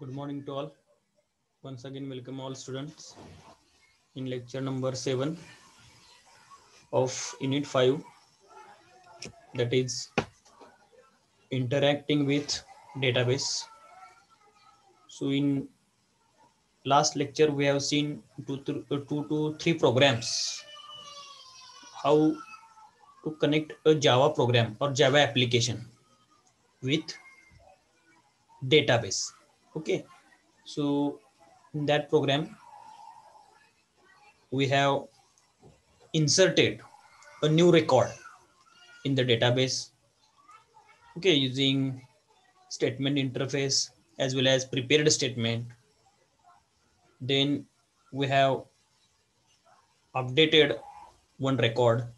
Good morning to all. Once again, welcome all students in lecture number 7 of Unit 5, that is interacting with database. So in last lecture, we have seen two to three programs, how to connect a Java program or Java application with database. Okay, so in that program, we have inserted a new record in the database, okay, using statement interface as well as prepared statement. Then we have updated one record.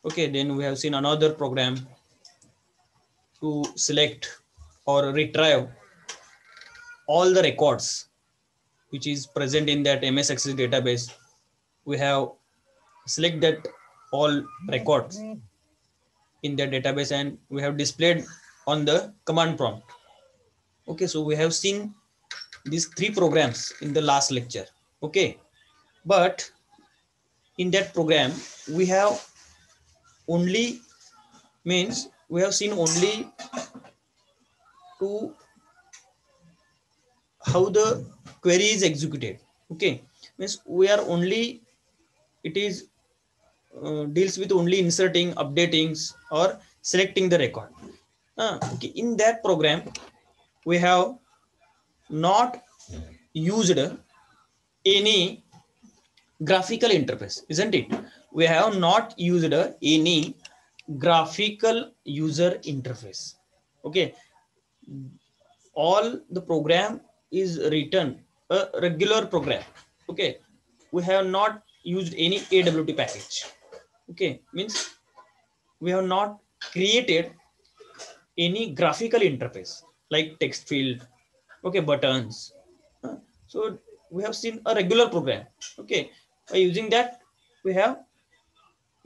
Okay, then we have seen another program to select or retrieve all the records which is present in that MS Access database. We have select that all records in the database and we have displayed on the command prompt. Okay, so we have seen these three programs in the last lecture. Okay, but in that program we have only means we have seen only to how the query is executed. Okay, means we are only it is deals with only inserting, updating or selecting the record. Okay, in that program we have not used any graphical interface, isn't it? We have not used any graphical user interface. Okay, all the program is written a regular program. Okay, we have not used any AWT package. Okay, means we have not created any graphical interface like text field, okay, buttons. So we have seen a regular program. Okay, by using that we have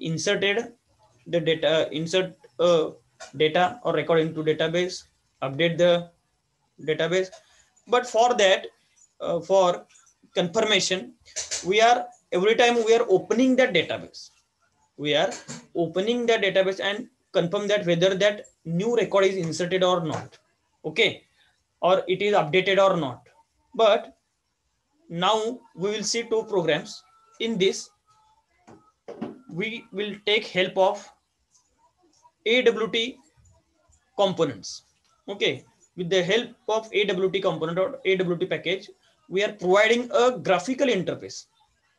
inserted the data, insert data or record into database, update the database. But for that, for confirmation, we are every time we are opening that database, we are opening the database and confirm that whether that new record is inserted or not. Okay, or it is updated or not. But now we will see two programs. In this we will take help of AWT components. Okay, with the help of AWT component or AWT package, we are providing a graphical interface.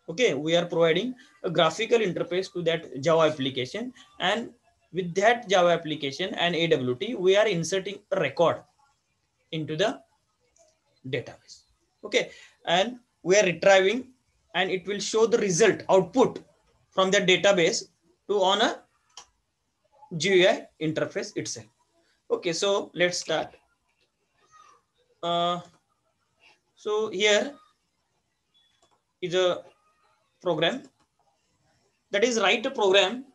Okay, we are providing a graphical interface to that Java application, and with that Java application and AWT, we are inserting a record into the database. Okay, and we are retrieving, and it will show the result output from the database to on a GUI interface itself. Okay, so let's start. So here is a program, that is write a program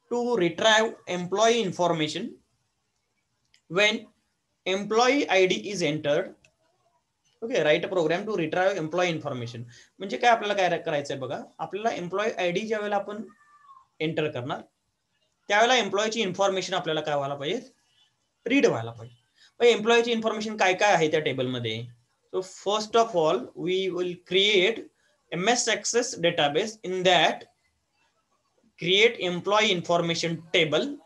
to retrieve employee information when employee ID is entered. Okay, write a program to retrieve employee information. म्हणजे काय आपल्याला काय करायचं आहे बघा, आपल्याला employee ID ज्या वेळेला आपण एंटर करणार त्यावेळेला एम्प्लॉईची इन्फॉर्मेशन आपल्याला काय व्हायला पाहिजे, रीड व्हायला पाहिजे. पण एम्प्लॉईची इन्फॉर्मेशन काय काय आहे त्या टेबलमध्ये. So first of all, we will create MS Access database. In that, create employee information table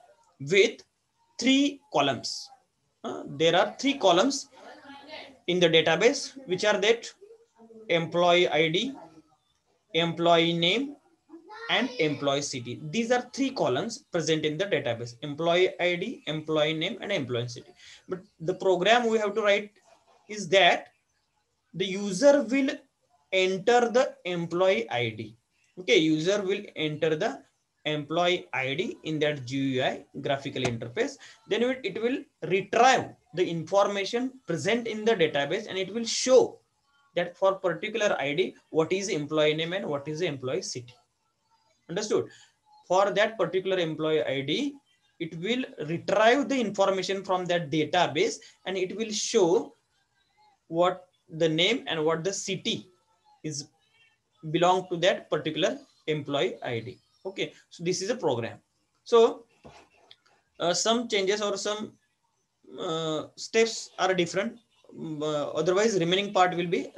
with 3 columns. There are 3 columns in the database, which are that employee ID, employee name, and employee city. These are 3 columns present in the database: employee ID, employee name, and employee city. But the program we have to write is that the user will enter the employee ID. Okay, user will enter the employee ID in that GUI graphical interface. Then it will retrieve the information present in the database, and it will show that for particular ID what is employee name and what is the employee city. Understood? For that particular employee ID, it will retrieve the information from that database, and it will show what the name and what the city is belong to that particular employee ID. Okay, so this is a program. So some changes or some steps are different. Otherwise, remaining part will be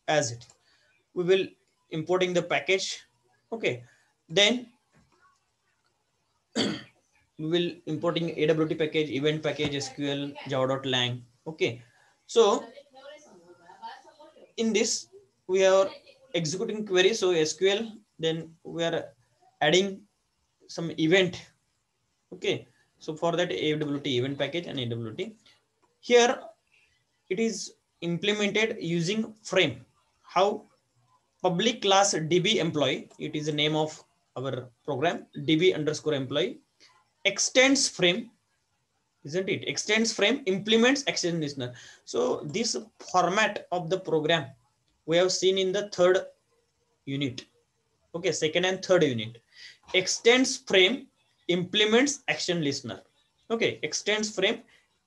as it. We will importing the package. Okay, then we will importing AWT package, event package, SQL, java.lang. Okay, so in this we are executing query. So SQL, then we are adding some event. Okay, so for that AWT event package and AWT here it is implemented using frame. How? Public class DB employee, it is the name of our program, DB underscore employee, extends frame, isn't it? Extends frame, implements action listener. So this format of the program we have seen in the third unit. Okay, second and third unit. Extends frame, implements action listener. Okay, extends frame,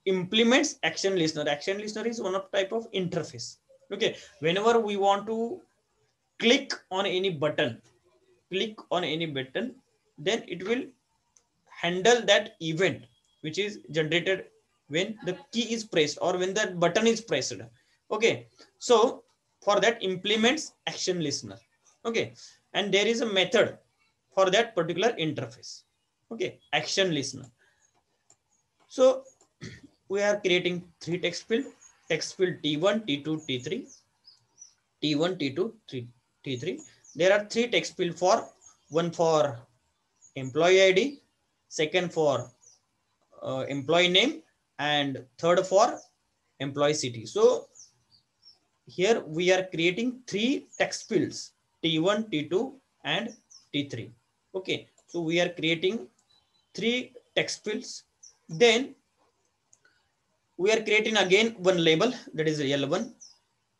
implements action listener. Action listener is one of type of interface. Okay, whenever we want to click on any button, then it will handle that event which is generated when the key is pressed or when that button is pressed. Okay, so for that implements action listener. Okay, and there is a method for that particular interface. Okay, action listener. So we are creating three text field T1, T2, T3, T1, T2, T3. There are three text field for one for employee ID, second for employee name, and third for employee city. So here we are creating three text fields T1, T2, and T3. Okay, so we are creating three text fields. Then we are creating again one label, that is L1,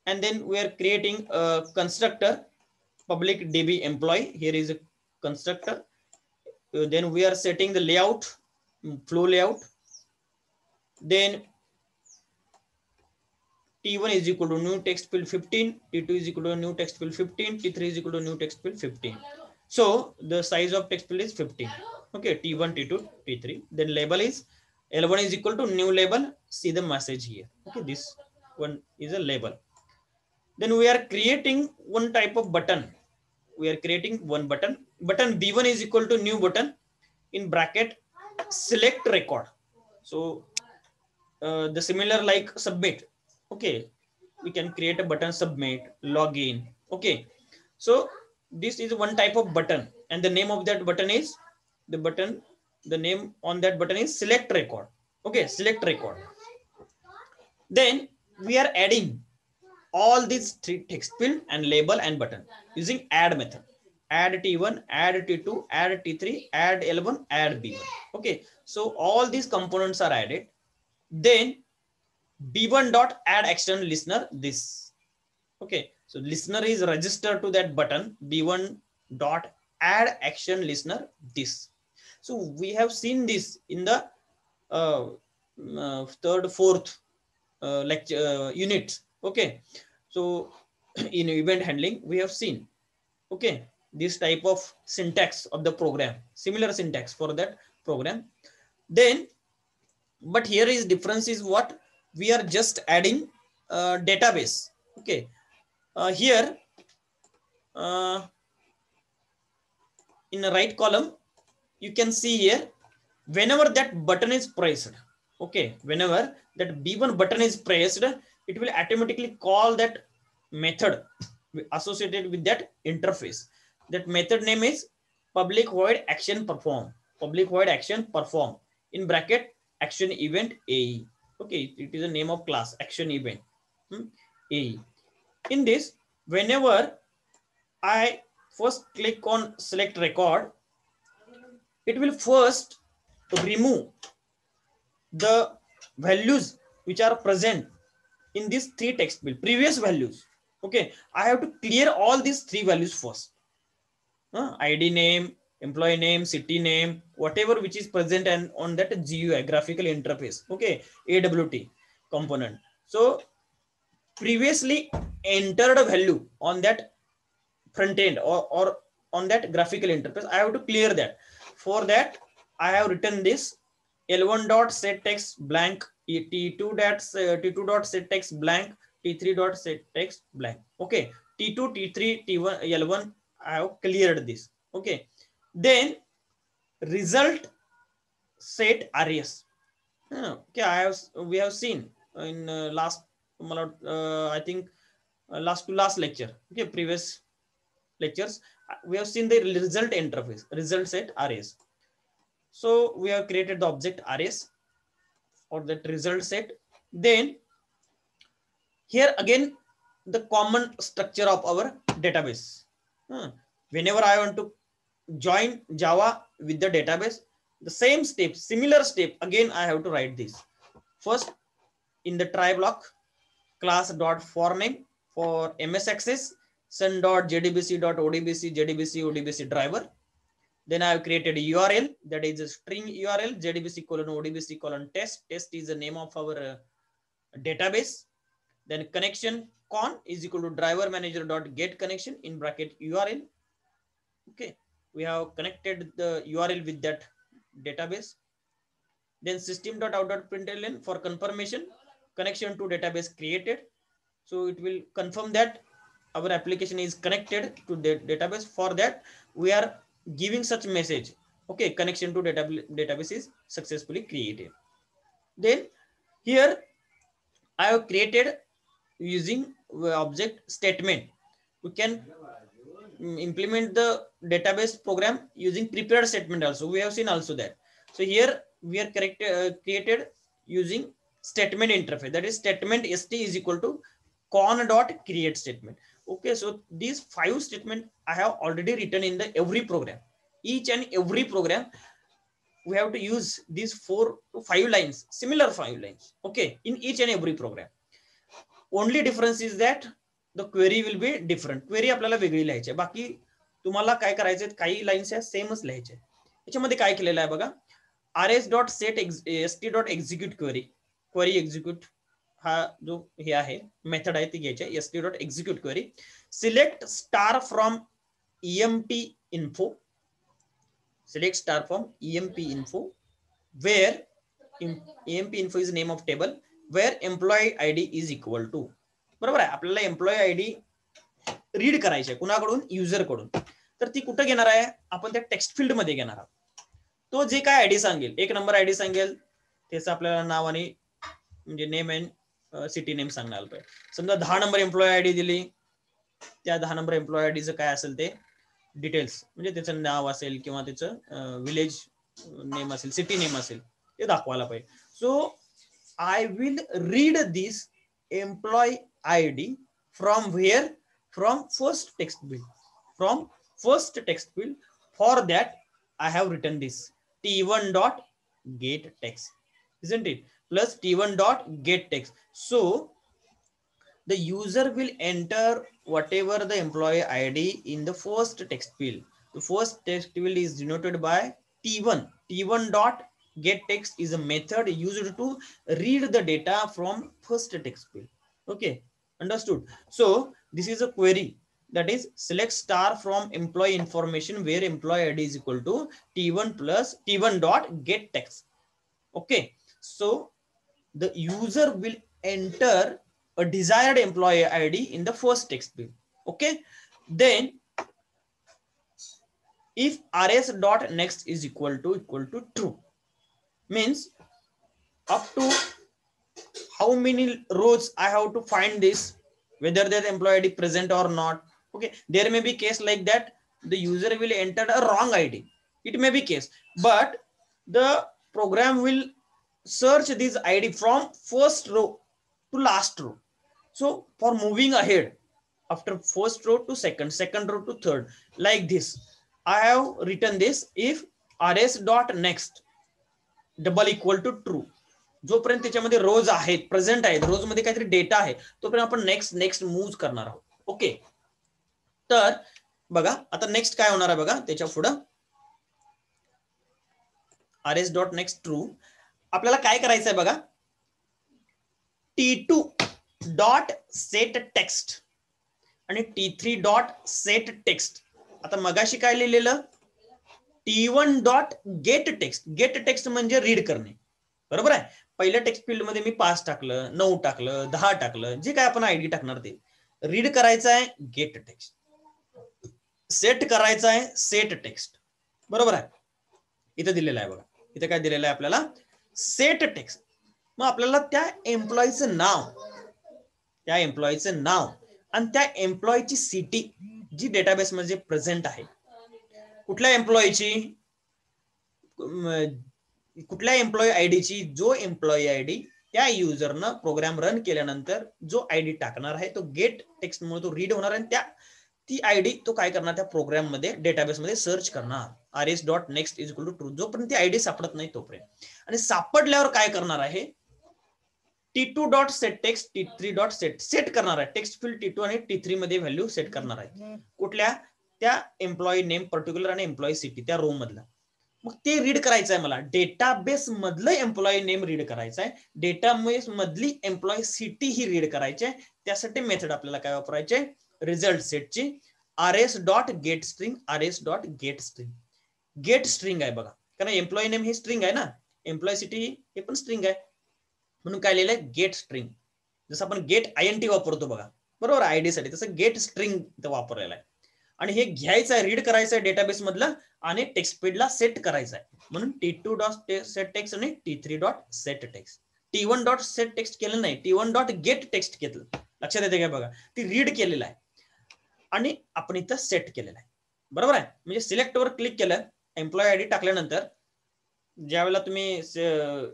and then we are creating a constructor public DB employee. Here is a constructor. Then we are setting the layout, flow layout. Then T1 is equal to new text field 15, T2 is equal to new text field 15, T3 is equal to new text field 15. So the size of text field is 15. Okay, T1, T2, T3. Then label is L1 is equal to new label. See the message here. Okay, this one is a label. Then we are creating one type of button. We are creating one button. Button B1 is equal to new button in bracket select record. So the similar like submit. Okay, we can create a button submit, login. Okay, so this is one type of button, and the name of that button is the name on that button is select record. Okay, select record. Then we are adding all these three text field and label and button using add method. Add T1, add T2, add T3, add L1, add B1. Okay, so all these components are added. Then B1 dot add action listener this. Okay, so listener is registered to that button. B1 dot add action listener this. So we have seen this in the third, fourth lecture unit. Okay, so in event handling we have seen. Okay, this type of syntax of the program, similar syntax for that program. Then, but here is difference is what we are just adding database. Okay, here in the right column you can see here whenever that button is pressed. Okay, whenever that B1 button is pressed, it will automatically call that method associated with that interface. That method name is public void action perform. Public void action perform in bracket action event AE. Okay, it is the name of class action event AE. In this, whenever I first click on select record, it will first remove the values which are present in these three text field, previous values. Okay, I have to clear all these three values first. ID name, employee name, city name, whatever which is present and on that GUI, graphical interface, okay, AWT component. So previously entered a value on that front end or on that graphical interface, I have to clear that. For that, I have written this L1 dot set text blank, T2 dot set text blank, T3 dot set text blank. Okay, T2, T3, T1, L1, I have cleared this. Okay, then result set res. Okay, we have seen in last I think last to last lecture. Okay, previous lectures we have seen the result interface, result set res. So we have created the object res or that result set. Then here again the common structure of our database. Whenever I want to join Java with the database, the same step, similar step, again I have to write this. First, in the try block, class dot for name for MS Access, sun dot JDBC dot ODBC JDBC ODBC driver. Then I have created a URL, that is a string URL, JDBC colon ODBC colon test. Test is the name of our database. Then connection con is equal to driver manager dot get connection in bracket URL. Okay, we have connected the URL with that database. Then system.out.println for confirmation, connection to database created. So it will confirm that our application is connected to the database. For that, we are giving such message. Okay, connection to database is successfully created. Then here I have created using object statement. We can implement the database program using prepared statement also. We have seen also that. So here we are created using statement interface. That is statement st is equal to con dot create statement. Okay, so these 5 statements I have already written in the every program. Each and every program we have to use these 4 to 5 lines, similar 5 lines. Okay, in each and every program. Only difference is that the query will be different. Query आपल्याला वेगळी लिहायची आहे. बाकी तुम्हाला काय करायचे, काही lines या सेमच लिहायचे. याच्यामध्ये काय केलेलं आहे बघा, rs.set st.execute query execute हा जो हे आहे मेथड आहे ती घ्यायची आहे. st.execute query select star from emp info, select star from emp info where emp info is name of table where employee id is equal to. बरोबर आहे, आपल्याला एम्प्लॉई आयडी रीड करायची आहे कुणाकडून, युजर कडून. तर ती कुठे घेणार आहे आपण, त्या टेक्स्ट फील्ड मध्ये घेणार आहोत. तो जे काय आयडी सांगेल, 1 नंबर आयडी सांगेल, त्याचं आपल्याला नाव आणि म्हणजे नेम अँड सिटी नेम सांगणार पाहिजे. समजा 10 नंबर एम्प्लॉई आयडी दिली, त्या 10 नंबर एम्प्लॉई आयडीचं काय असेल ते डिटेल्स, म्हणजे त्याचं नाव असेल किंवा त्याचं विलेज नेम असेल, सिटी नेम असेल, ते दाखवायला पाहिजे. So I will read this employee ID from where? From first text field. From first text field. For that, I have written this T1 dot get text, isn't it? Plus T1 dot get text. So the user will enter whatever the employee ID in the first text field. The first text field is denoted by T1. T1 dot get text is a method used to read the data from first text field. Okay, understood. So this is a query, that is select star from employee information where employee ID is equal to T1 plus T1 dot get text. Okay, so the user will enter a desired employee ID in the first text field. Okay, then if rs dot next is equal to true, means up to how many rows I have to find this, whether that employee ID present or not. Okay, there may be case like that the user will enter a wrong ID. It may be case, but the program will search this ID from first row to last row. So for moving ahead after first row to second row to third, like this, I have written this if rs dot next double equal to true. जोपर्यंत त्याच्यामध्ये रोज आहेत, present आहेत, रोज मध्ये काहीतरी data आहे, तोपर्यंत आपण next move करणार आहोत. ओके, तर बघा आता नेक्स्ट काय होणार आहे बघा त्याच्या पुढं. rs dot next true. आपल्याला काय करायचं आहे बघा, t2 डॉट सेट टेक्स्ट आणि t3 डॉट सेट टेक्स्ट. आता मगाशी काय लिहिलेलं, t1 dot get text. Gate text म्हणजे रीड करणे, बरोबर आहे. पहिल्या टेक्स्ट फील्ड मध्ये मी 5 टाकलं, 9 टाकलं, 10 टाकलं, जे काय आपण आयडी टाकणार ते रीड करायचं आहे गेट टेक्स्ट, सेट करायचं आहे सेट टेक्स्ट, बरोबर आहे. इथं दिलेलं आहे बघा, इथे काय दिलेलं आहे आपल्याला, सेट टेक्स्ट. मग आपल्याला त्या एम्प्लॉईचं नाव, त्या एम्प्लॉईचं नाव आणि त्या एम्प्लॉईची सिटी जी डेटाबेस मध्ये प्रेझेंट आहे, कुठल्या एम्प्लॉईची, कुठल्या एम्प्लॉई आयडीची, जो एम्प्लॉई आयडी त्या युजरनं प्रोग्राम रन केल्यानंतर जो आयडी टाकणार आहे तो गेट टेक्स्ट मुळे तो रीड होणार आहे, त्या ती आयडी तो काय करणार, त्या प्रोग्राम मध्ये डेटाबेस मध्ये सर्च करणार. rs dot next is equal to true, जोपर्यंत ती आयडी सापडत नाही तोपर्यंत. आणि सापडल्यावर काय करणार आहे, t2 dot set text, t3 dot set, set करणार आहे टेक्स्ट फील्ड t2 आणि t3 मध्ये व्हॅल्यू सेट करणार आहे. कुठल्या, त्या एम्प्लॉई नेम पर्टिक्युलर आणि एम्प्लॉई सिटी त्या रो मधला. मग ते रीड करायचं आहे मला, डेटाबेस मधलं एम्प्लॉई नेम रीड करायचं आहे, डेटाबेस मधली एम्प्लॉई सिटी ही रीड करायची आहे. त्यासाठी मेथड आपल्याला काय वापरायचे, रिझल्ट सेटची rs dot get string, rs dot get string. Get string आहे बघा, कारण एम्प्लॉई नेम ही स्ट्रिंग आहे ना, एम्प्लॉई सिटी हे पण स्ट्रिंग आहे, म्हणून काय लिहिलंय गेट स्ट्रिंग. जसं आपण गेट INT वापरतो बघा, बरोबर आयडी साठी, तसं गेट स्ट्रिंग वापरलेला आहे. आणि हे घ्यायचं आहे, रीड करायचं आहे डेटाबेस मधलं आणि टेक्स्ट फील्डला सेट करायचं आहे, म्हणून t2 डॉट सेट टेक्स्ट आणि t3 dot set text. t1 dot set text केलं नाही, t1 डॉट गेट टेक्स्ट घेतलं, लक्षात येते काय बघा, ती रीड केलेलं आहे आणि आपण इथं सेट केलेलं आहे, बरोबर आहे. म्हणजे सिलेक्ट वर क्लिक केलं, एम्प्लॉई आयडी टाकल्यानंतर ज्यावेळेला तुम्ही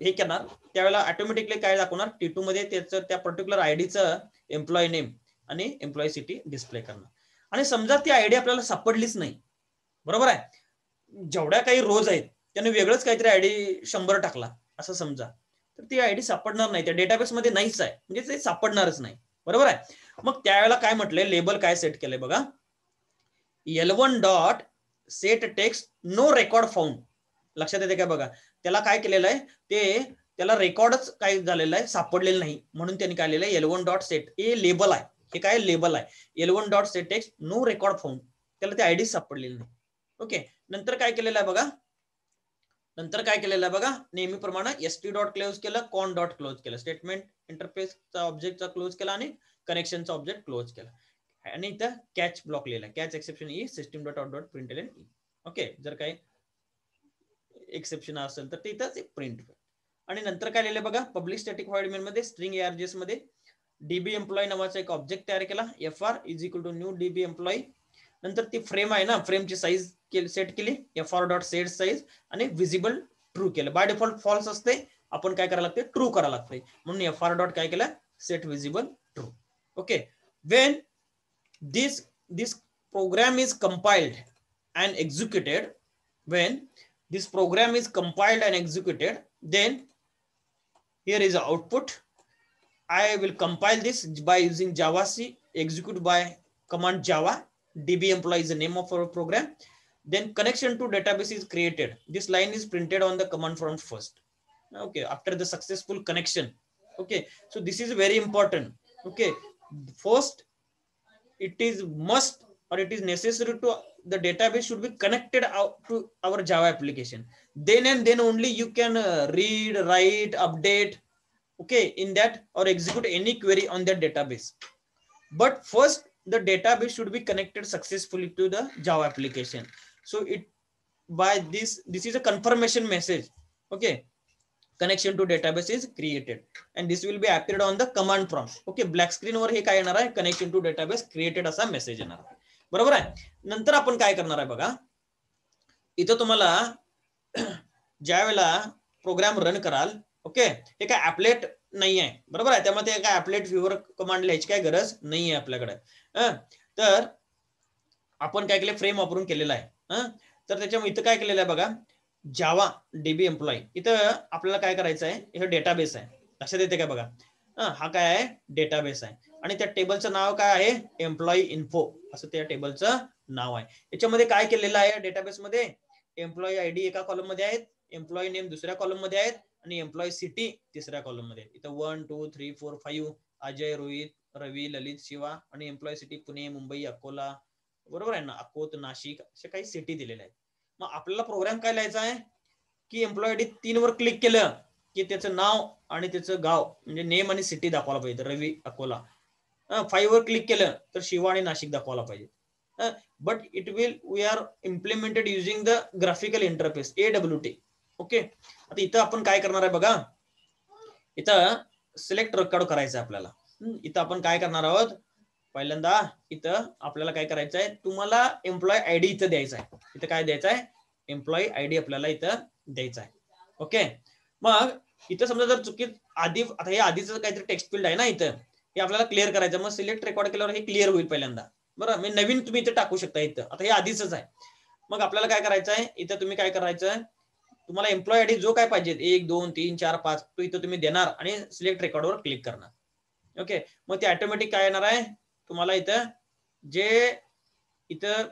हे करणार त्यावेळेला ऑटोमॅटिकली काय दाखवणार, t2 मध्ये त्याचं त्या पर्टिक्युलर आयडीचं एम्प्लॉई नेम आणि एम्प्लॉई सिटी डिस्प्ले करणार. आणि समजा ती आयडी आपल्याला सापडलीच नाही, बरोबर आहे, जेवढ्या काही रोज आहेत त्याने वेगळंच काहीतरी आयडी 100 टाकला असं समजा, तर ती आयडी सापडणार नाही, त्या डेटाबेस मध्ये नाहीच आहे, म्हणजे ते सापडणारच नाही, बरोबर आहे. मग त्यावेळेला काय म्हटलंय, लेबल काय सेट केलंय बघा, l1 dot set text no record found. लक्षात येते काय बघा, त्याला काय केलेलं आहे, ते त्याला रेकॉर्डच काय झालेलं आहे, सापडलेलं नाही, म्हणून त्यांनी काय लिहिलंय l1 डॉट सेट, हे लेबल आहे, हे काय लेबल आहे, l1 dot set text no record found, त्याला ती आयडी सापडलेली नाही. ओके, नंतर काय केलेलं आहे बघा, नंतर काय केलेलं आहे बघा, नेहमीप्रमाणे st डॉट क्लोज केलं, कॉन डॉट क्लोज केलं, स्टेटमेंट इंटरफेसचा ऑब्जेक्टचा क्लोज केला आणि कनेक्शनचा ऑब्जेक्ट क्लोज केला, आणि इथं कॅच ब्लॉक लिहिला, कॅच एक्सेप्शन ई सिस्टम डॉट आउट डॉट प्रिंटएलएन ई. ओके, जर काही एक्सेप्शन असेल तर ते इथं प्रिंट. आणि नंतर काय लिहिलं बघा, पब्लिक स्टॅटिक व्हॉइड मेन मध्ये स्ट्रिंग args मध्ये डीबी एम्प्लॉई नावाचा एक ऑब्जेक्ट तयार केला, fr is equal to new DB employee. नंतर ती फ्रेम आहे ना, फ्रेमची साईज सेट केली, fr डॉट सेट साईज, आणि विजिबल ट्रू केलं. बाय डिफॉल्ट फॉल्स असते, आपण काय करायला लागते, ट्रू करायला लागते, म्हणून fr डॉट काय केलं, set visible true. Okay, when this program is compiled and executed, when this program is compiled and executed, then here is the output. I will compile this by using javac, execute by command java, db employee is the name of our program, then connection to database is created, this line is printed on the command prompt first. Okay, after the successful connection. Okay, so this is very important. Okay, first it is must or it is necessary to the database should be connected out to our Java application, then and then only you can read, write, update, okay, in that, or execute any query on that database. But first the database should be connected successfully to the Java application. So it, by this is a confirmation message. Okay, connection to database is created and this will be appeared on the command prompt. Okay, black screen वर हे काय येणार आहे, connection to database created असा message येणार आहे, बरोबर आहे. नंतर आपण काय करणार आहे बघा, इथं तुम्हाला ज्या वेळेला प्रोग्राम रन कराल, ओके, हे काय ऍपलेट नाही आहे, बरोबर आहे, त्यामुळे ते काय ऍपलेट व्ह्यूवर कमांड लिहायची काय गरज नाही आहे आपल्याकडे. तर आपण काय केलं, फ्रेम वापरून केलेला आहे. तर त्याच्यामुळे इथं काय केलेलं आहे बघा, जावा डीबी एम्प्लॉई, इथं आपल्याला काय करायचं आहे, हे डेटाबेस आहे, लक्षात येते काय बघा, हा काय आहे, डेटाबेस आहे, आणि त्या टेबलचं नाव काय आहे, एम्प्लॉई इन्फो असं त्या टेबलचं नाव आहे. याच्यामध्ये काय केलेलं आहे, डेटाबेस मध्ये एम्प्लॉई आयडी एका कॉलम मध्ये आहेत एम्प्लॉई नेम दुसऱ्या कॉलम मध्ये आहेत आणि एम्प्लॉई सिटी तिसऱ्या कॉलम मध्ये. इथं 1 2 3 4 5 अजय, रोहित, रवी, ललित, शिवा आणि एम्प्लॉई सिटी पुणे, मुंबई, अकोला, बरोबर आहे ना, अकोट, नाशिक असे काही सिटी दिलेल्या आहेत. मग आपल्याला प्रोग्राम काय लिहायचा आहे की एम्प्लॉई आयडी 3 वर क्लिक केलं की त्याचं नाव आणि त्याचं गाव म्हणजे नेम आणि सिटी दाखवायला पाहिजे. रवी अकोला. 5 वर क्लिक केलं तर शिवा आणि नाशिक दाखवायला पाहिजे. But it will we are implemented using the graphical interface AWT. Okay. आता इथं आपण काय करणार आहे बघा, इथं सिलेक्ट रेकॉर्ड करायचं आपल्याला. इथं आपण काय करणार आहोत, पहिल्यांदा इथं आपल्याला काय करायचं आहे, तुम्हाला एम्प्लॉय आयडी इथं द्यायचा आहे. इथं काय द्यायचं आहे, एम्प्लॉई आयडी आपल्याला इथं द्यायचा आहे. ओके. मग इथं समजा जर चुकीत आधी, आता हे आधीच काहीतरी टेक्स्ट फील्ड आहे ना इथं, हे आपल्याला क्लिअर करायचं. मग सिलेक्ट रेकॉर्ड केल्यावर हे क्लिअर होईल पहिल्यांदा. बरं, मी नवीन तुम्ही इथं टाकू शकता इथं. आता हे आधीच आहे. मग आपल्याला काय करायचं आहे, इथं तुम्ही काय करायचं, तुम्हाला एम्प्लॉय आयडी जो काय पाहिजे 1 2 3 4 5 तो इथं तुम्ही देणार आणि सिलेक्ट रेकॉर्डवर क्लिक करणार. ओके. मग ते ऑटोमॅटिक काय येणार आहे, तुम्हाला इथं जे इथं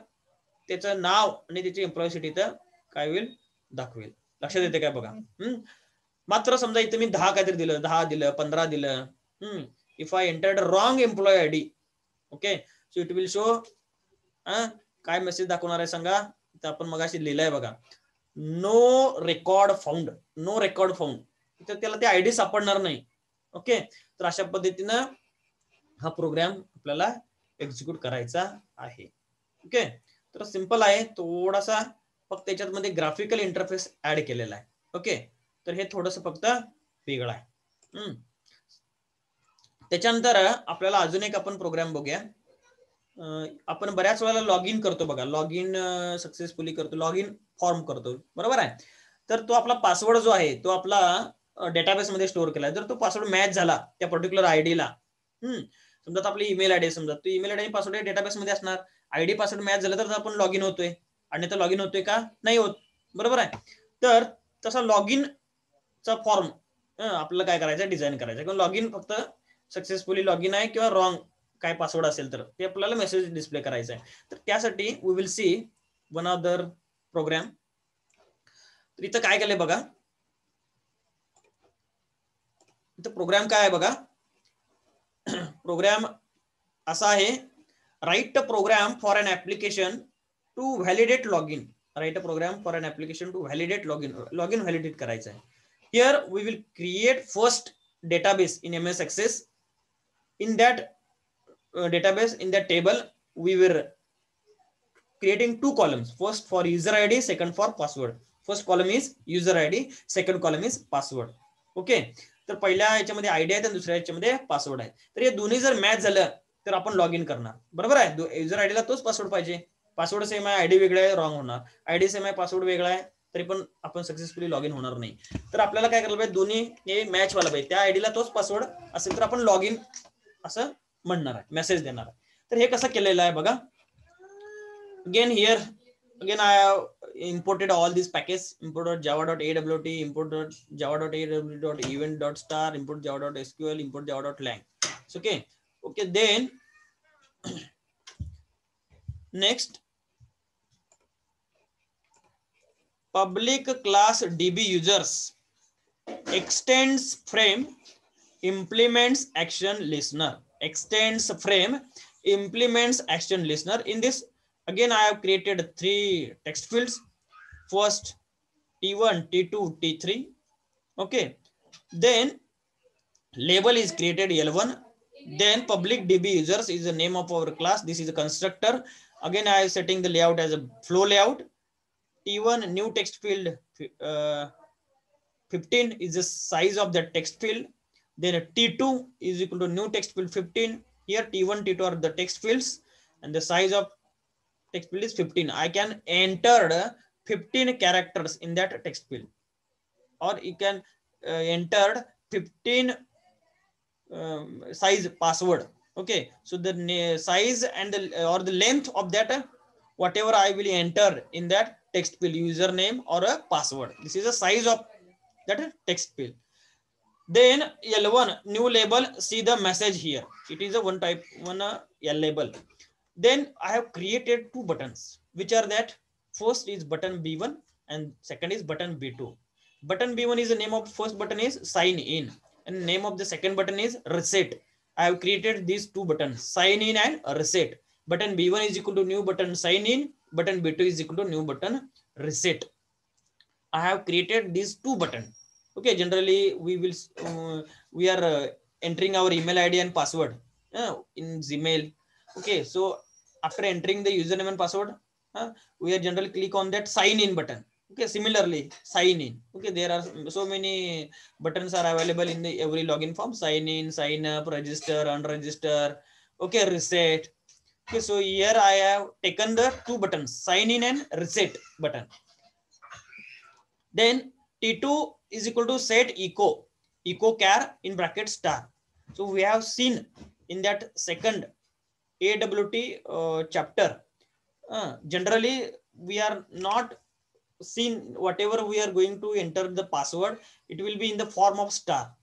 त्याचं नाव आणि त्याची एम्प्लॉय सिटी इथं काय होईल दाखवेल. लक्षात येते काय बघा. मात्र समजा इथं मी 10 काहीतरी दिलं, 10 दिलं, 15 दिलं. If I entered wrong employee ID, okay, so it will show काय मेसेज दाखवणार आहे सांगा. इथं आपण मगाशी लिहिलंय बघा, no record found. No record found, तर त्याला ते आयडी सापडणार नाही. ओके. तर अशा पद्धतीनं हा प्रोग्राम आपल्याला एक्झिक्यूट करायचा आहे. ओके. तर सिंपल आहे, थोडासा फक्त त्याच्यामध्ये ग्राफिकल इंटरफेस ऍड केलेला आहे. ओके. तर हे थोडंसं फक्त वेगळं आहे. त्याच्यानंतर आपल्याला अजून एक आपण प्रोग्राम बघूया. आपण बऱ्याच वेळेला लॉग इन करतो बघा, लॉग इन सक्सेसफुली करतो, लॉग इन फॉर्म करतो, बरोबर आहे. तर तो आपला पासवर्ड जो आहे तो आपला डेटाबेस मध्ये स्टोअर केला. जर तो पासवर्ड मॅच झाला त्या पर्टिक्युलर आयडीला, समजा आपली ईमेल आयडी, समजा तो ईमेल आयडी पासवर्ड डेटाबेस मध्ये असणार, आयडी पासवर्ड मॅच झाला तर आपण लॉग इन होतोय, आणि तर लॉग इन होतोय का नाही होत, बरोबर आहे. तर तसा लॉग इन चा फॉर्म आपल्याला काय करायचं, डिझाईन करायचं. किंवा लॉग इन फक्त सक्सेसफुली लॉग इन आहे किंवा रॉंग काय पासवर्ड असेल तर ते आपल्याला मेसेज डिस्प्ले करायचा आहे. तर त्यासाठी we will see one other program. तर इथं काय केलंय बघा, इथं प्रोग्राम काय आहे बघा. प्रोग्राम असा आहे, write a program for an application to validate log in. Write a program for an application to validate log in. Log in validate करायचं आहे. Here we will create first database in MS Access. In that database, in that table, we were creating 2 columns. First for user ID, second for password. First column is user ID, second column is password. Okay. तर पहिल्या याच्यामध्ये ID आहे आणि दुसऱ्या याच्यामध्ये password आहे. तर हे दोन्ही जर मॅच झालं तर आपण लॉग इन करणार, बरोबर आहे. युजर आयडीला तोच पासवर्ड पाहिजे, पासवर्ड सेम आहे, आयडी वेगळा आहे, रॉंग होणार. आयडी सेम आहे, पासवर्ड वेगळा आहे, तरी पण आपण सक्सेसफुली लॉग इन होणार नाही. तर आपल्याला काय करायला पाहिजे, दोन्ही हे मॅच व्हायला पाहिजे. त्या आयडीला तोच पासवर्ड असेल तर आपण लॉग इन असं म्हणणार आहे, मेसेज देणार आहे. तर हे कसं केलेलं आहे बघा. Again here, again I have imported all these packages. Import java.awt, import java.awt.event.star, import java.sql, import java.lang. Okay. Okay. Then next, public class db users extends frame implements action listener. Extends frame implements action listener. In this, again I have created 3 text fields. First T1, T2, T3. Okay. Then label is created L1. Then public db users is the name of our class. This is a constructor. Again I am setting the layout as a flow layout. T1 new text field 15 is the size of the text field. Then T2 is equal to new text field 15. Here T1, T2 are the text fields and the size of text field is 15. I can enter 15 characters in that text field, or you can enter 15 size password. Okay. So the size and the or the length of that whatever I will enter in that text field, username or a password. This is the size of that text field. Then L1 new label, see the message here. It is a one type, one L label. Then I have created 2 buttons, which are that first is button B1 and second is button B2. Button B1 is the name of first button is sign in, and name of the second button is reset. I have created these two buttons, sign in and reset. Button B1 is equal to new button sign in, button B2 is equal to new button reset. I have created these two buttons. Okay, generally we are entering our email ID and password in Gmail. Okay, so after entering the username and password, we are generally click on that sign in button. Okay, similarly sign in. Okay, there are so many buttons are available in the every login form: sign in, sign up, register, unregister. Okay, reset. Okay, so here I have taken the two buttons, sign in and reset button. Then T2 is equal to set echo char in bracket star. So we have seen in that second AWT chapter, generally we are not seen whatever we are going to enter the password, it will be in the form of star.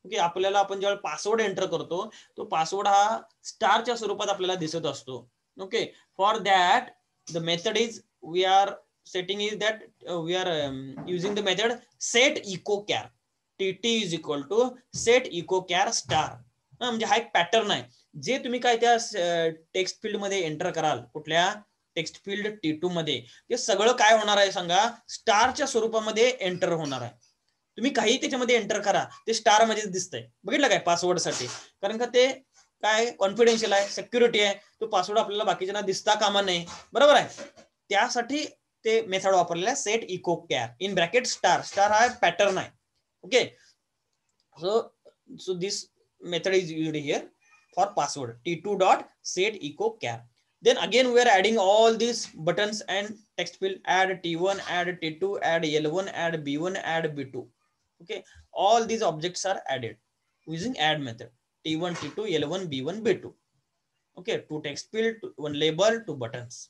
Okay, आपल्याला आपण जेव्हा password enter करतो तो password हा स्टारच्या स्वरूपात आपल्याला दिसत असतो. Okay, for that the method is we are setting is that we are using the method set echo char. tt is equal to set echo char star. म्हणजे हा एक पॅटर्न आहे जे तुम्ही काय त्या टेक्स्ट फील्ड मध्ये एंटर कराल, कुठल्या टेक्स्ट फील्ड T2 मध्ये, ते सगळं काय होणार आहे सांगा, स्टारच्या स्वरूपामध्ये एंटर होणार आहे. तुम्ही काही त्याच्यामध्ये एंटर करा ते स्टार मध्येच दिसतंय. बघितलं काय, पासवर्ड साठी, कारण का ते काय कॉन्फिडेन्शियल आहे, सिक्युरिटी आहे, तो पासवर्ड आपल्याला बाकीच्यांना दिसता कामा नये. बरोबर आहे, त्यासाठी ते मेथड वापरलेला आहे set echo char in bracket star. Star हा पॅटर्न आहे. Okay, so this method is used here for password t2 dot set echo char. Then again we are adding all these buttons and text field, add t1, add t2, add l1, add b1, add b2. Okay, all these objects are added using add method, t1, t2, l1, b1, b2. Okay, two text field, one label, two buttons.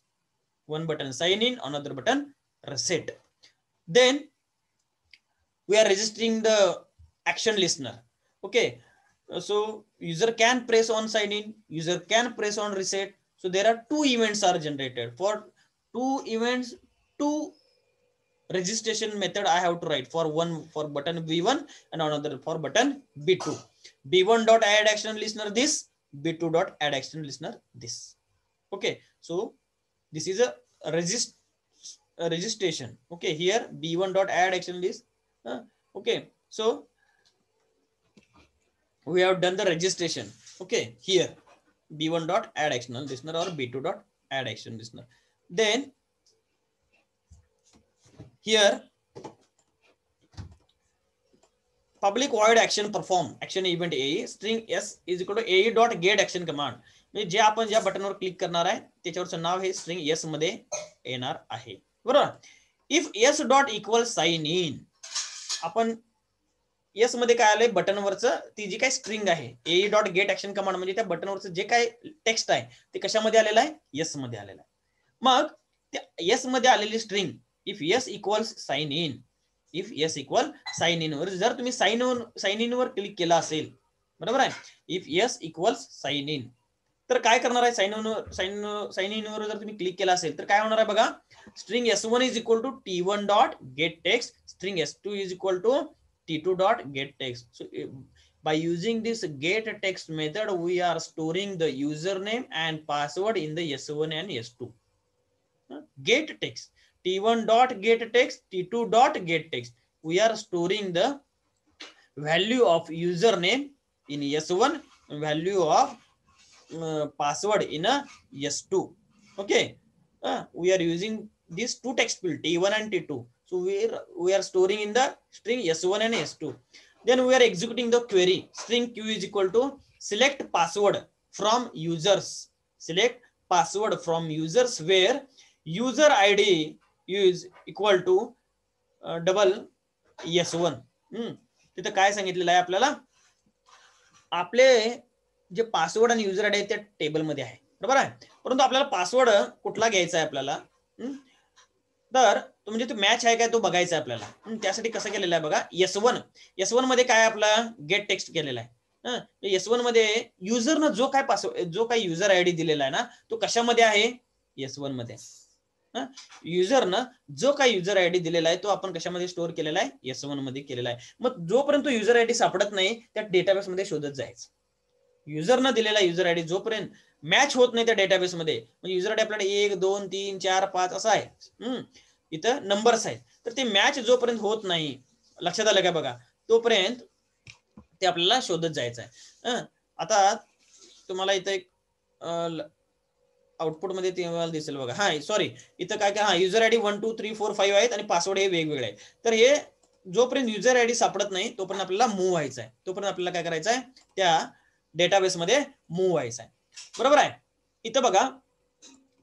One button sign in, another button reset. Then we are registering the action listener. Okay, so user can press on sign in, user can press on reset. So there are two events are generated. For two events, two registration method I have to write, for one for button b1 and another for button b2. b1 dot add action listener this, b2 dot add action listener this. Okay, so this is a registration. Okay, here b1 dot add action list. Okay, so we have done the registration. Okay, here b1 dot add action listener or b2 dot add action listener. Then here public void action perform action event a string s is equal to a dot get action command. म्हणजे जे आपण ज्या बटनवर click करणार आहे त्याच्यावरचं नाव हे string S मध्ये येणार आहे. बरोबर, if S dot equal sign in, आपण एस मध्ये काय आलंय, बटनवरचं ती जी काय स्ट्रिंग आहे ए डॉट गेट ऍक्शन कमांड, म्हणजे त्या बटनवरचं जे काय टेक्स्ट आहे ते कशामध्ये आलेलं आहे, एस मध्ये आलेलं आहे. मग त्या एस मध्ये आलेली string if S equals sign in, if S equal sign in वर जर तुम्ही साइन इन वर क्लिक केला असेल, बरोबर आहे, if S equals sign in, तर काय करणार आहे, साइन इन वर जर तुम्ही क्लिक केला असेल तर काय होणार आहे बघा, string s1 is equal to t1 dot get text, string s2 is equal to t2 dot get text. So by using this get text method we are storing the username and password in the s1 and s2. Get text, t1 dot get text, t2 dot get text, we are storing the value of username in s1, value of password in a s2. Okay, we are using these two text field t1 and t2. So we are storing in the string s1 and s2. Then we are executing the query, string q is equal to select password from users, select password from users where user id is equal to double s1. तिथं काय सांगितलेलं आहे आपल्याला, आपले जे password आणि user ID त्या table मध्ये आहे, बरोबर आहे, परंतु आपल्याला पासवर्ड कुठला घ्यायचा आहे आपल्याला, तर तो म्हणजे तो मॅच आहे काय तो बघायचा आहे आपल्याला. त्यासाठी कसं केलेलं आहे बघा, S1 मध्ये काय आपला गेट टेक्स्ट केलेला आहे. S1 मध्ये युजरनं जो काय युजर आयडी दिलेला आहे ना तो कशामध्ये आहे, S1 मध्ये. युजरनं जो काही युजर आयडी दिलेला आहे तो आपण कशामध्ये स्टोअर केलेला आहे, S1 मध्ये केलेला आहे. मग जोपर्यंत युजर आयडी सापडत नाही त्या डेटाबेस मध्ये शोधत जायचं. युजरनं दिलेला युजर आयडी जोपर्यंत मॅच होत नाही त्या डेटाबेस मध्ये, म्हणजे युजर आयडी आपल्याला 1 2 3 4 5 असा आहे, इथं नंबर्स आहेत, तर ते मॅच जोपर्यंत होत नाही, लक्षात आलं का बघा, तोपर्यंत ते आपल्याला शोधत जायचं आहे. आता तुम्हाला इथं एक आउटपुट मध्ये तुम्हाला दिसेल बघा, हा सॉरी इथं काय काय युजर आयडी 1 2 3 4 5 आहेत आणि पासवर्ड हे वेगवेगळे आहेत. तर हे जोपर्यंत युजर आयडी सापडत नाही तोपर्यंत आपल्याला मूव्ह व्हायचं आहे, तोपर्यंत आपल्याला काय करायचं आहे, त्या डेटाबेस मध्ये मूव्ह व्हायचं आहे. बरोबर आहे. इथं बघा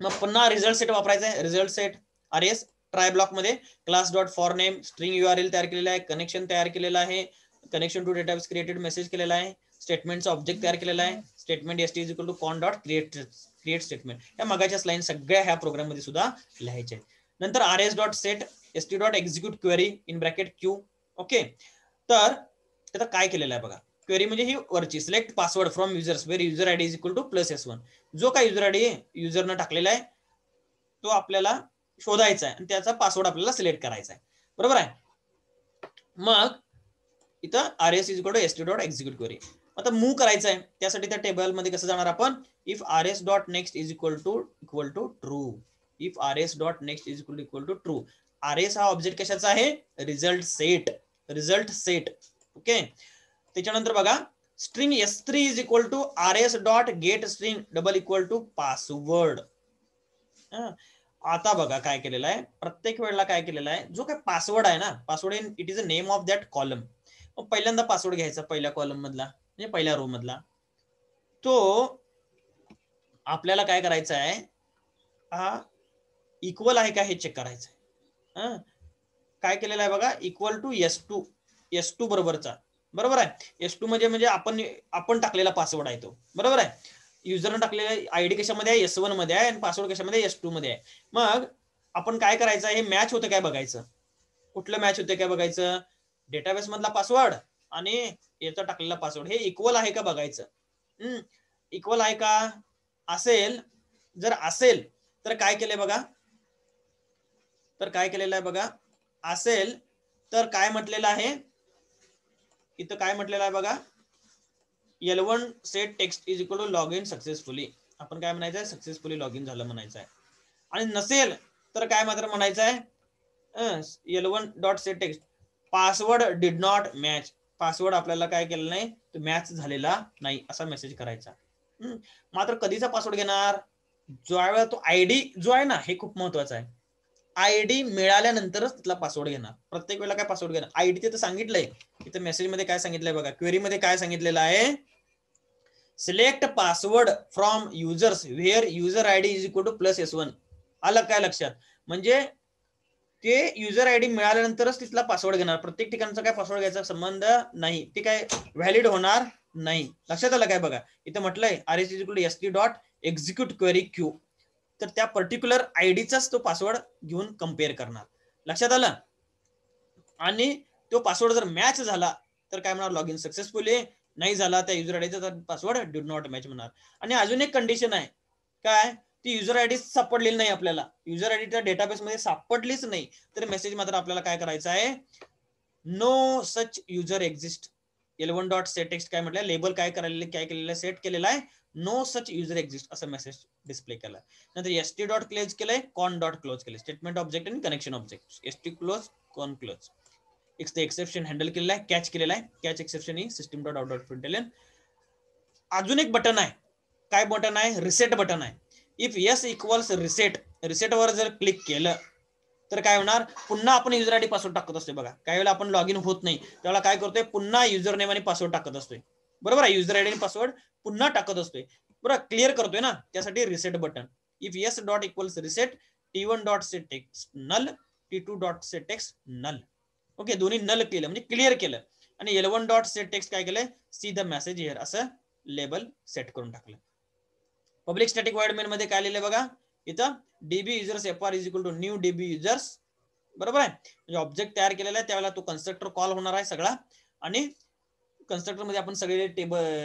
मग पुन्हा रिझल्ट सेट वापरायचा आहे. Result set RS try block मध्ये class dot for name string URL तयार केलेला आहे, कनेक्शन तयार केलेला आहे, connection to database created message केलेला आहे, स्टेटमेंटचा ऑब्जेक्ट तयार केलेला आहे, statement ST is equal to con dot create statement. या मगाच्या लाईन सगळ्या ह्या प्रोग्राम मध्ये सुद्धा लिहायचे. नंतर RS dot set ST dot execute query in bracket Q. Okay, तर आता काय केलेलं आहे बघा, क्वेरी म्हणजे ही वरची select password from users where user ID is equal to plus S1. जो काही युजर आयडी युजरनं टाकलेला आहे तो आपल्याला शोधायचा आहे आणि त्याचा पासवर्ड आपल्याला सिलेक्ट करायचा आहे. बरोबर आहे. मग इथं RS is equal to ST dot execute query. आता मूव्ह करायचं आहे, त्यासाठी त्या टेबल मध्ये कसं जाणार आपण, if RS dot next is equal to true. If RS dot next is equal to true. RS हा ऑब्जेक्ट कशाचा आहे, result set. Result set. Okay, त्याच्यानंतर बघा string S3 is equal to RS dot get string double equal to password. आता बघा काय केलेलं आहे, प्रत्येक वेळेला काय केलेलं आहे, जो काय पासवर्ड आहे ना, password it is a name of that column. मग पहिल्यांदा पासवर्ड घ्यायचा पहिल्या कॉलम मधला, म्हणजे पहिल्या रो मधला, तो आपल्याला काय करायचा आहे, हा इक्वल आहे का हे चेक करायचं आहे. काय केलेलं आहे बघा, इक्वल टू S2 बरोबरचा. बरोबर आहे. S2 म्हणजे आपण टाकलेला पासवर्ड आहे तो. बरोबर आहे. युजरनं टाकलेला आयडी कशामध्ये आहे, S1 मध्ये आहे आणि पासवर्ड कशामध्ये S2 मध्ये आहे. मग आपण काय करायचं, हे मॅच होतं काय बघायचं. कुठलं मॅच होतं काय बघायचं, डेटाबेस मधला पासवर्ड आणि याचा टाकलेला पासवर्ड हे इक्वल आहे का बघायचं. इक्वल आहे का, असेल, जर असेल तर काय केलंय बघा, तर काय केलेलं आहे बघा, असेल तर काय म्हटलेलं आहे, इथं काय म्हटलेलं आहे बघा, L1 set text is equal to log in successfully. आपण काय म्हणायचं आहे, सक्सेसफुली लॉग इन झालं म्हणायचं आहे. आणि नसेल तर काय मात्र म्हणायचं आहे, L1 dot set text password did not match. Password आपल्याला काय केलं नाही, तो मॅच झालेला नाही असा मेसेज करायचा. मात्र कधीचा पासवर्ड घेणार, जो वेळेला तो आयडी जो आहे ना, हे खूप महत्वाचं आहे. आयडी मिळाल्यानंतरच तिथला पासवर्ड घेणार. प्रत्येक वेळेला काय पासवर्ड घेणार, आयडी तिथं सांगितलंय, इथं मेसेज मध्ये काय सांगितलंय बघा, क्वेरी मध्ये काय सांगितलेलं आहे, select password from users where user ID is equal to plus S1. आलं काय लक्षात, म्हणजे ते युजर आयडी मिळाल्यानंतरच तिथला पासवर्ड घेणार. प्रत्येक ठिकाणचा काय पासवर्ड घ्यायचा संबंध नाही, ते काय व्हॅलिड होणार नाही. लक्षात आलं काय बघा, इथं म्हटलंय RS is equal to ST dot execute query Q. तर त्या पर्टिक्युलर आयडीचाच तो पासवर्ड घेऊन कम्पेअर करणार. लक्षात आलं. आणि तो पासवर्ड जर मॅच झाला तर काय म्हणणार, लॉग इन सक्सेसफुली. नाही झाला त्या युजर आयडीचा पासवर्ड डिड नॉट मॅच म्हणणार. आणि अजून एक कंडिशन आहे, काय, ती युजर आयडी सापडलेली नाही आपल्याला, युजर आयडी त्या डेटाबेस मध्ये सापडलीच नाही, तर मेसेज मात्र आपल्याला काय करायचं आहे, no such user exist. L1 dot set text काय म्हटलं, लेबल काय केलेलं सेट केलेला आहे, नो सच युजर एक्झिस्ट असं मेसेज डिस्प्ले केला. नंतर ST डॉट क्लोज केलंय, कॉन डॉट क्लोज केलंय, स्टेटमेंट ऑब्जेक्ट आणि connection object, ST close con close. Exception handle केलेला आहे, कॅच केलेला आहे, कॅच एक्सेप्शन ही system dot out dot println. अजून एक बटन आहे, काय बटन आहे, रिसेट बटन आहे. इफ यस इक्वल्स रिसेट, रिसेटवर जर क्लिक केलं तर काय होणार, पुन्हा आपण युजर आयडी पासवर्ड टाकत असतोय बघा. काही वेळेला आपण लॉग इन होत नाही त्यावेळेला काय करतोय, पुन्हा युजर नेम आणि पासवर्ड टाकत असतोय. बरोबर आहे, युजर आयडी आणि पासवर्ड पुन्हा टाकत असतोय. बरोबर, क्लिअर करतोय ना, त्यासाठी reset button. If yes dot equals reset T1 dot set text null, T2 dot set text null. Okay, दोन्ही नल केलं म्हणजे क्लिअर केलं. आणि L1 डॉट सेट टेक्स्ट काय केलंय, सी द मेसेज हिअर असं लेबल सेट करून टाकलं. पब्लिक स्टॅटिक वॉइड मेन मध्ये काय लिहिलंय बघा, इथं DB users FR is equal to new DB users. बरोबर आहे, म्हणजे ऑब्जेक्ट तयार केलेला आहे त्यावेळेला तो कन्स्ट्रक्टर कॉल होणार आहे सगळा. आणि कन्स्ट्रक्टर मध्ये आपण सगळे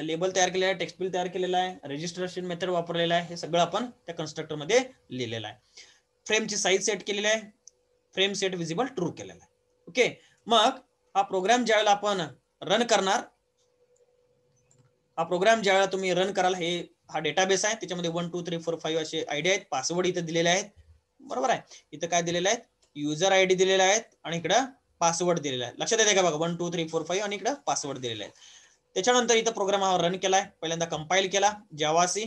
लेबल तयार केलेला आहे, टेक्स्ट बिल तयार केलेला आहे, रजिस्ट्रेशन मेथड वापरलेला आहे, हे सगळं आपण त्या कन्स्ट्रक्टर मध्ये लिहिलेलं आहे. फ्रेमची साईज सेट केलेली आहे, फ्रेम सेट विजिबल ट्रू केलेला आहे. ओके, मग हा प्रोग्राम ज्यावेळेला आपण रन करणार, हा प्रोग्राम ज्यावेळेला तुम्ही रन कराल, हा डेटाबेस आहे, त्याच्यामध्ये 1 2 3 4 5 असे आयडी आहेत, पासवर्ड इथे दिलेले आहेत, बरोबर आहे. इथं काय दिलेलं आहे, युजर आयडी दिलेले आहेत आणि इकडं पासवर्ड दिलेला आहे. लक्षात येते का बघा, 1 2 3 4 5 आणि इकडं पासवर्ड दिलेला आहे. त्याच्यानंतर इथं प्रोग्राम हा रन केलाय, पहिल्यांदा कंपाईल केला जावासी,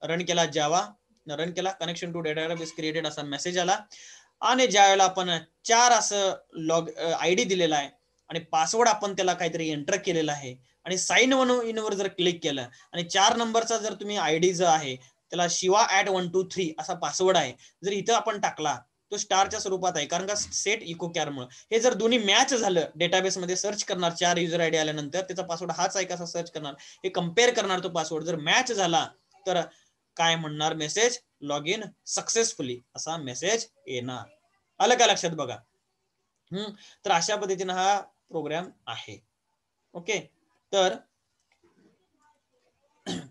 रन केला जावा, रन केला, कनेक्शन टू डेटाबेस क्रिएटेड असा मेसेज आला. आणि ज्या वेळेला आपण 4 असं आयडी दिलेला आहे आणि पासवर्ड आपण त्याला काहीतरी एंटर केलेला आहे आणि साइन इन वर जर क्लिक केलं आणि 4 नंबरचा जर तुम्ही आयडी जो आहे त्याला शिवा @123 असा पासवर्ड आहे, जर इथं आपण टाकला तो स्टारच्या स्वरूपात आहे, कारण का सेट इको कॅरमुळे हे जर दोन्ही मॅच झालं, डेटाबेस मध्ये सर्च करणार 4 युजर आयडी आल्यानंतर त्याचा पासवर्ड हाच आहे कसा सर्च करणार, हे कम्पेअर करणार. तो पासवर्ड जर मॅच झाला तर काय म्हणणार, मेसेज लॉग इन सक्सेसफुली असा मेसेज येणार. आलं का लक्षात बघा. तर अशा पद्धतीने हा प्रोग्राम आहे. ओके, तर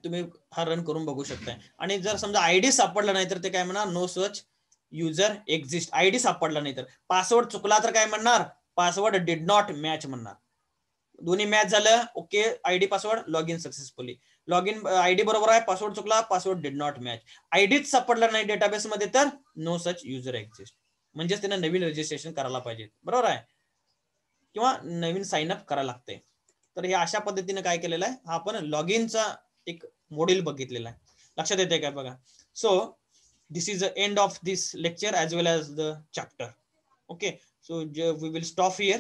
तुम्ही हा रन करून बघू शकताय. आणि जर समजा आयडी सापडला नाही तर ते काय म्हणणार, no such user exist. ID सापडला नाही तर, पासवर्ड चुकला तर काय म्हणणार, पासवर्ड डिड नॉट मॅच म्हणणार. दोन्ही मॅच झालं, okay, ID password log in successfully, log in ID बरोबर आहे, पासवर्ड चुकला, पासवर्ड डिड नॉट मॅच. आयडीच सापडला नाही डेटाबेस मध्ये तर नो सच युजर एक्झिस्ट, म्हणजेच त्यांना नवीन रजिस्ट्रेशन करायला पाहिजे, बरोबर आहे, किंवा नवीन साइन अप करायला लागते. तर हे अशा पद्धतीने काय केलेलं आहे, हा आपण लॉग इनचा एक मॉड्यूल बघितलेला आहे. लक्षात येते काय बघा. सो this is the end of this lecture as well as the chapter. Okay, so we will stop here.